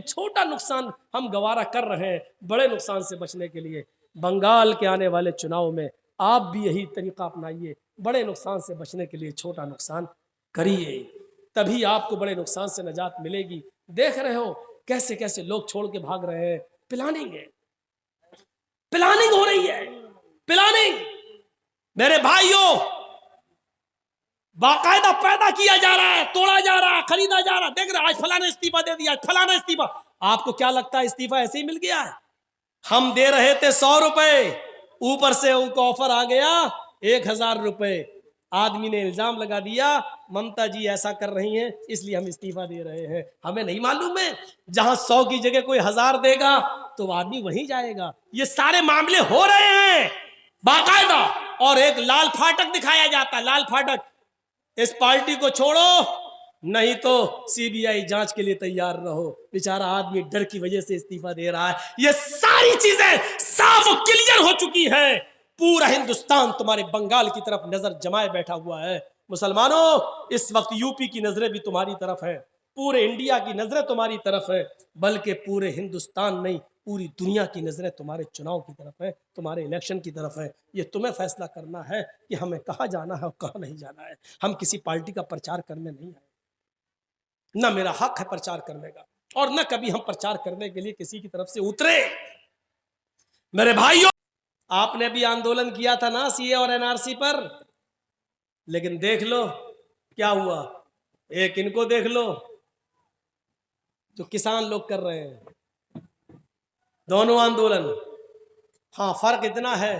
छोटा नुकसान हम गवारा कर रहे हैं बड़े नुकसान से बचने के लिए। बंगाल के आने वाले चुनाव में आप भी यही तरीका अपनाइए, बड़े नुकसान से बचने के लिए छोटा नुकसान करिए, तभी आपको बड़े नुकसान से निजात मिलेगी। देख रहे हो कैसे कैसे लोग छोड़ के भाग रहे हैं। प्लानिंग है, प्लानिंग हो रही है, प्लानिंग मेरे भाइयों बाकायदा पैदा किया जा रहा है, तोड़ा जा रहा है, खरीदा जा रहा है। देख रहे आज फलाना इस्तीफा दे दिया, फलाना इस्तीफा। आपको क्या लगता है इस्तीफा ऐसे ही मिल गया है? हम दे रहे थे 100 रुपए, ऊपर से उनको ऑफर आ गया 1000 रुपए। आदमी ने इल्जाम लगा दिया ममता जी ऐसा कर रही हैं इसलिए हम इस्तीफा दे रहे हैं। हमें नहीं मालूम है जहां 100 की जगह कोई 1000 देगा तो आदमी वहीं जाएगा। ये सारे मामले हो रहे हैं बाकायदा, और एक लाल फाटक दिखाया जाता है, लाल फाटक, इस पार्टी को छोड़ो नहीं तो सीबीआई जांच के लिए तैयार रहो। बेचारा आदमी डर की वजह से इस्तीफा दे रहा है। ये सारी चीजें साफ और क्लियर हो चुकी हैं। पूरा हिंदुस्तान तुम्हारे बंगाल की तरफ नजर जमाए बैठा हुआ है। मुसलमानों इस वक्त यूपी की नजरें भी तुम्हारी तरफ है, पूरे इंडिया की नजरें तुम्हारी तरफ है, बल्कि पूरे हिंदुस्तान नहीं पूरी दुनिया की नजरें तुम्हारे चुनाव की तरफ है, तुम्हारे इलेक्शन की तरफ है। ये तुम्हें फैसला करना है कि हमें कहाँ जाना है और कहाँ नहीं जाना है। हम किसी पार्टी का प्रचार करने नहीं आए, न मेरा हक है प्रचार करने का, और न कभी हम प्रचार करने के लिए किसी की तरफ से उतरे। मेरे भाइयों आपने भी आंदोलन किया था ना सीए और एनआरसी पर, लेकिन देख लो क्या हुआ। एक इनको देख लो जो किसान लोग कर रहे हैं, दोनों आंदोलन। हाँ फर्क इतना है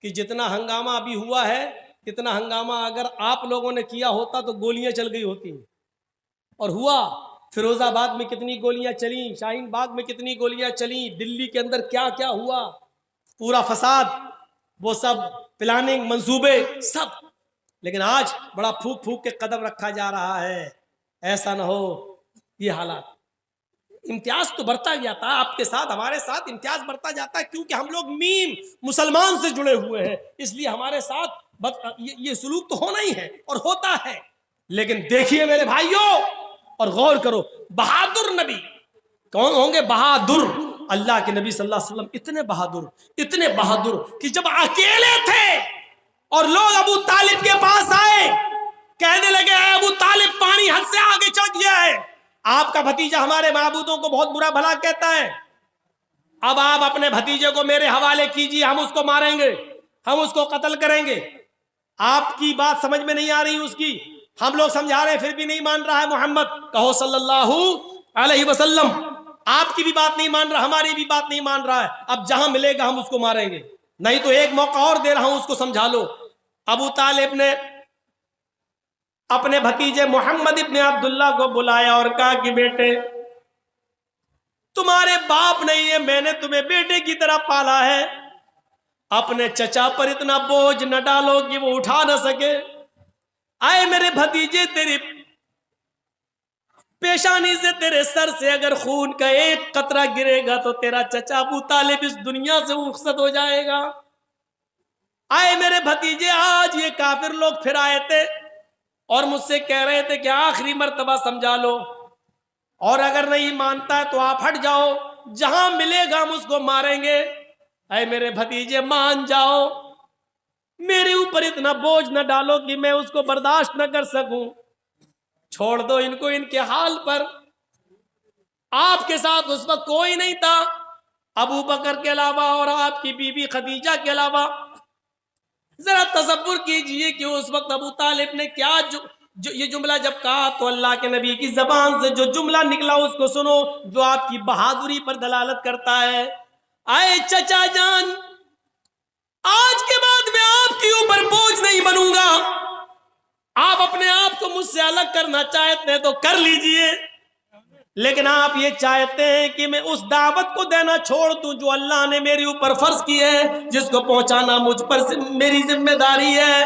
कि जितना हंगामा अभी हुआ है, इतना हंगामा अगर आप लोगों ने किया होता तो गोलियां चल गई होती। और हुआ, फिरोजाबाद में कितनी गोलियां चली, शाहीन बाग में कितनी गोलियां चली, दिल्ली के अंदर क्या क्या हुआ, पूरा फसाद, वो सब प्लानिंग मंसूबे सब। लेकिन आज बड़ा फूक फूक के कदम रखा जा रहा है। ऐसा ना हो ये हालात। इम्तियाज तो बढ़ता जाता है आपके साथ, हमारे साथ इम्तियाज बढ़ता जाता है, क्योंकि हम लोग मीम मुसलमान से जुड़े हुए हैं, इसलिए हमारे साथ ये सुलूक तो होना ही है और होता है। लेकिन देखिए मेरे भाइयों और गौर करो, बहादुर नबी कौन होंगे? बहादुर अल्लाह के नबी सल्लल्लाहु अलैहि वसल्लम इतने बहादुर कि जब अकेले थे और लोग अबू तालिब के पास आए, कहने लगे अबू तालिब पानी हद से आगे चढ़ गया है, आपका भतीजा हमारे माबूदों को बहुत बुरा भला कहता है, अब आप अपने भतीजे को मेरे हवाले कीजिए, हम उसको मारेंगे, हम उसको कत्ल करेंगे। आपकी बात समझ में नहीं आ रही उसकी, हम लोग समझा रहे फिर भी नहीं मान रहा है। मोहम्मद कहो सल्लल्लाहु अलैहि वसल्लम, आपकी भी बात नहीं मान रहा, हमारी भी बात नहीं मान रहा है। अब जहां मिलेगा हम उसको मारेंगे, नहीं तो एक मौका और दे रहा हूं उसको समझा लो। अबू तालिब ने अपने भतीजे मोहम्मद इब्ने अब्दुल्ला को बुलाया और कहा कि बेटे तुम्हारे बाप नहीं है, मैंने तुम्हें बेटे की तरह पाला है, अपने चचा पर इतना बोझ न डालो कि वो उठा न सके। आए मेरे भतीजे, तेरी पेशानी से, तेरे सर से अगर खून का एक कतरा गिरेगा तो तेरा चचा अबू तालिब इस दुनिया से रुखसत हो जाएगा। आए मेरे भतीजे, आज ये काफिर लोग फिर आए थे और मुझसे कह रहे थे कि आखिरी मर्तबा समझा लो, और अगर नहीं मानता है तो आप हट जाओ, जहां मिलेगा हम उसको मारेंगे। आए मेरे भतीजे मान जाओ, मेरे ऊपर इतना बोझ न डालो कि मैं उसको बर्दाश्त न कर सकूं, छोड़ दो इनको इनके हाल पर। आपके साथ उस वक्त कोई नहीं था अबू बकर के अलावा और आपकी बीबी खदीजा के अलावा। जरा तसव्वुर कीजिए कि उस वक्त अबू तालिब ने क्या ये जुमला जब कहा तो अल्लाह के नबी की जबान से जो जुमला निकला उसको सुनो, जो आपकी बहादुरी पर दलालत करता है। आए चचा जान, आज के बाद मैं आपके ऊपर बोझ नहीं बनूंगा, आप अपने आप को मुझसे अलग करना चाहते हैं तो कर लीजिए, लेकिन आप ये चाहते हैं कि मैं उस दावत को देना छोड़ दूं जो अल्लाह ने मेरे ऊपर फर्ज की है, जिसको पहुंचाना मुझ पर मेरी जिम्मेदारी है।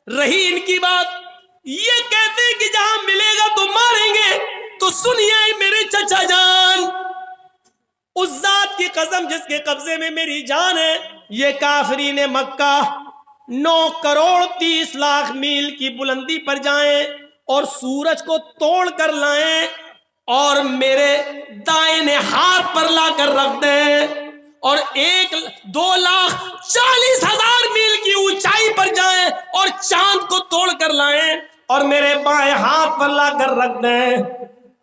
रही इनकी बात, ये कहते हैं कि जहां मिलेगा तो मारेंगे, तो सुनिए मेरे चचा जान, उस जात की कसम जिसके कब्जे में मेरी जान है, ये काफिरीन मक्का 9 करोड़ 30 लाख मील की बुलंदी पर जाएं और सूरज को तोड़ कर लाएं और मेरे दाहिने हाथ पर लाकर रख दे और 1,02,40,000 मील की ऊंचाई पर जाएं और चांद को तोड़ कर लाएं और मेरे बाएं हाथ पर लाकर रख दें।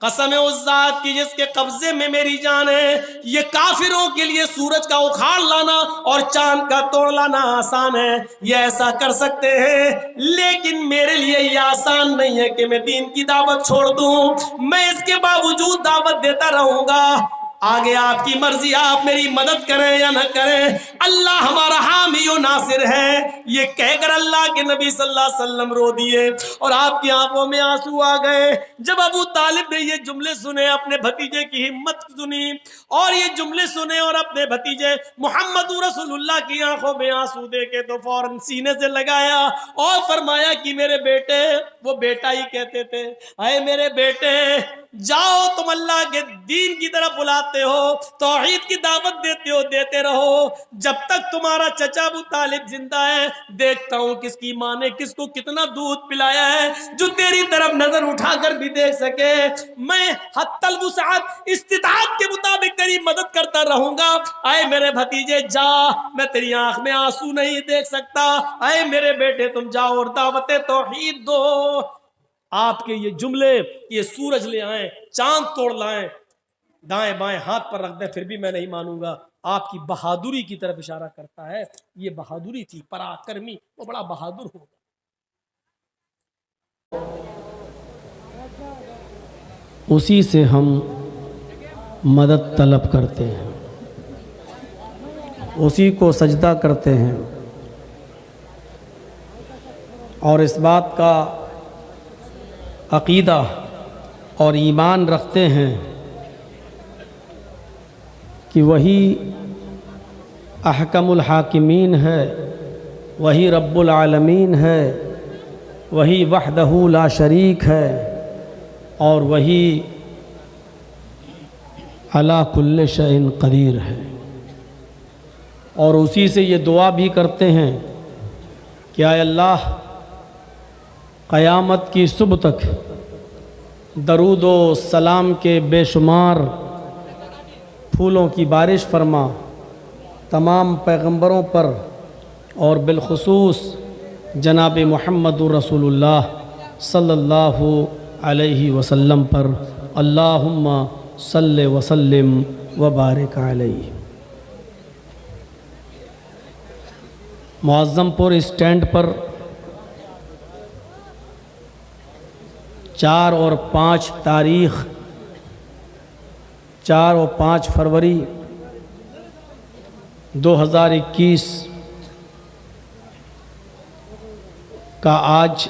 कसम है उस जात की जिसके कब्जे में मेरी जान है, ये काफिरों के लिए सूरज का उखाड़ लाना और चांद का तोड़ लाना आसान है, ये ऐसा कर सकते हैं, लेकिन मेरे लिए ये आसान नहीं है कि मैं दीन की दावत छोड़ दूं। मैं इसके बावजूद दावत देता रहूंगा। आगे आपकी मर्जी, आप मेरी मदद करें या न करें, अल्लाह हमारा हामी और नासिर है। ये कहकर अल्लाह के नबी सल्लल्लाहु अलैहि वसल्लम रो दिए और आपकी आंखों में आंसू आ गए। जब अबू तालिब ने ये जुमले सुने, अपने भतीजे की हिम्मत सुनी और ये जुमले सुने और अपने भतीजे मोहम्मद रसूलुल्लाह की आंखों में आंसू देके तो फौरन सीने से लगाया और फरमाया कि मेरे बेटे, वो बेटा ही कहते थे, अरे मेरे बेटे जाओ, तुम अल्लाह के दीन की तरफ बुलाते हो, तौहीद की दावत देते हो, देते रहो। जब तक तुम्हारा चचा अबू तालिब जिंदा है, देखता हूं किसकी माँ ने किसको कितना दूध पिलाया है जो तेरी तरफ नजर उठाकर भी देख सके। मैं हत्तल वुसाअत इस्तिताअत के मुताबिक तेरी मदद करता रहूंगा। आए मेरे भतीजे जा, मैं तेरी आंख में आंसू नहीं देख सकता। आए मेरे बेटे तुम जाओ और दावत तौहीद दो। आपके ये जुमले, ये सूरज ले आए, चांद तोड़ लाएं, दाएं बाएं हाथ पर रख दे, फिर भी मैं नहीं मानूंगा। आपकी बहादुरी की तरफ इशारा करता है। ये बहादुरी थी, पराक्रमी, वो बड़ा बहादुर होगा। उसी से हम मदद तलब करते हैं, उसी को सजदा करते हैं और इस बात का अक़ीदा और ईमान रखते हैं कि वही अहकमुल हाकिमीन है, वही रब्बुल आलमीन है, वही वहदहू ला शरीक है और वही अला कुल्ले शैइन क़दीर है। और उसी से ये दुआ भी करते हैं कि आए अल्लाह क़यामत की सुबह तक दरूद व सलाम के बेशुमार फूलों की बारिश फरमा तमाम पैगंबरों पर और बिलखुसूस जनाब मुहम्मदुर रसूलुल्लाह सल्लल्लाहु अलैहि वसल्लम पर। अल्लाहुम्मा सल्ले वसल्लिम व बारिक अलैहि। मुअज़्ज़मपुर स्टैंड पर 4 और 5 तारीख़ 4 और 5 फरवरी 2021 का आज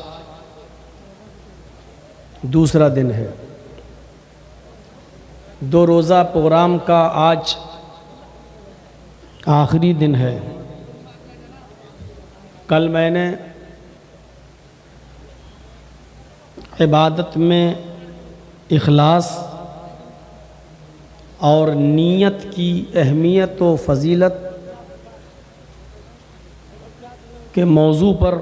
दूसरा दिन है। 2 रोज़ा प्रोग्राम का आज आखिरी दिन है। कल मैंने इबादत में इखलास और नीयत की अहमियत व फ़जीलत के मौजू पर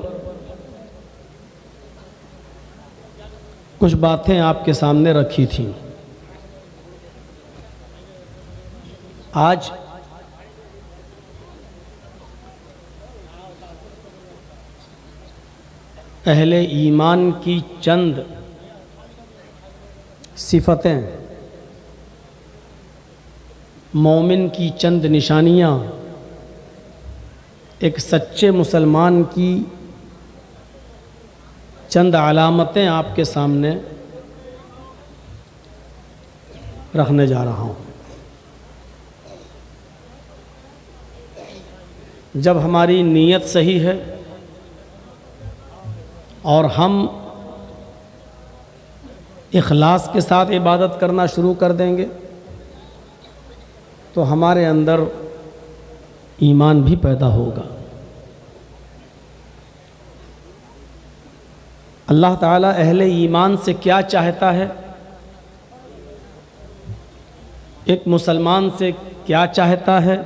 कुछ बातें आपके सामने रखी थी। आज अहले ईमान की चंद सिफ़तें, मोमिन की चंद निशानियाँ, एक सच्चे मुसलमान की चंद अलामतें आपके सामने रखने जा रहा हूँ। जब हमारी नीयत सही है और हम इखलास के साथ इबादत करना शुरू कर देंगे तो हमारे अंदर ईमान भी पैदा होगा। अल्लाह ताला अहले ईमान से क्या चाहता है, एक मुसलमान से क्या चाहता है,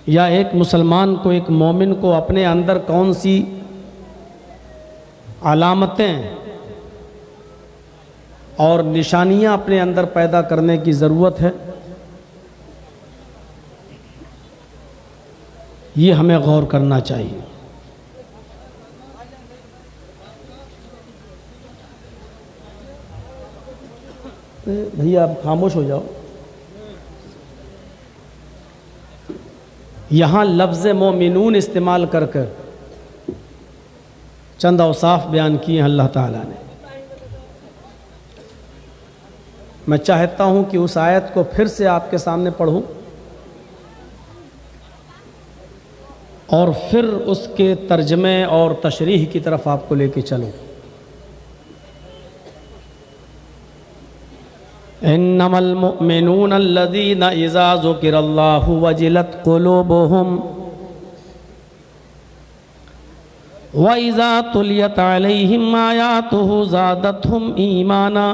या एक मुसलमान को, एक मोमिन को अपने अंदर कौन सी अलामतें और निशानियां अपने अंदर पैदा करने की ज़रूरत है, ये हमें गौर करना चाहिए। भैया आप खामोश हो जाओ। यहाँ लफ्ज़ मोमिनून इस्तेमाल कर कर चंद औसाफ बयान किए हैं अल्लाह ताला ने। मैं चाहता हूँ कि उस आयत को फिर से आपके सामने पढ़ूँ और फिर उसके तर्जमे और तशरीह की तरफ आपको लेके चलूँ। इन्नमल मुमिनून अल्लज़ीना इज़ा ज़ुकिरल्लाहु वजिलत क़ुलूबुहुम व इज़ा तुलियत अलैहिम आयातुहु ज़ादतहुम ईमाना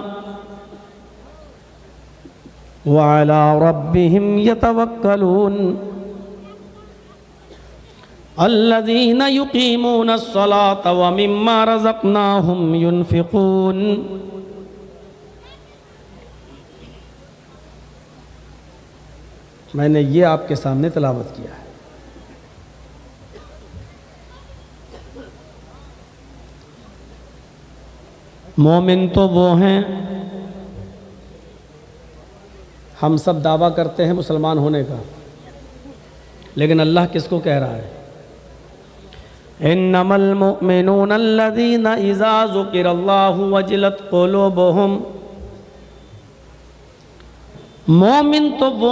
व अला रब्बिहिम यतवक्कलून अल्लज़ीना युक़ीमूनस्सलाता व मिम्मा रज़क़नाहुम युनफ़िक़ून। मैंने ये आपके सामने तिलावत किया है। मोमिन तो वो हैं, हम सब दावा करते हैं मुसलमान होने का, लेकिन अल्लाह किसको कह रहा है? इन्नमल मुमिनून अल्लज़ीना इज़ा ज़ुकिरल्लाहु वजिलत क़ुलूबुहुम। मोमिन तो वो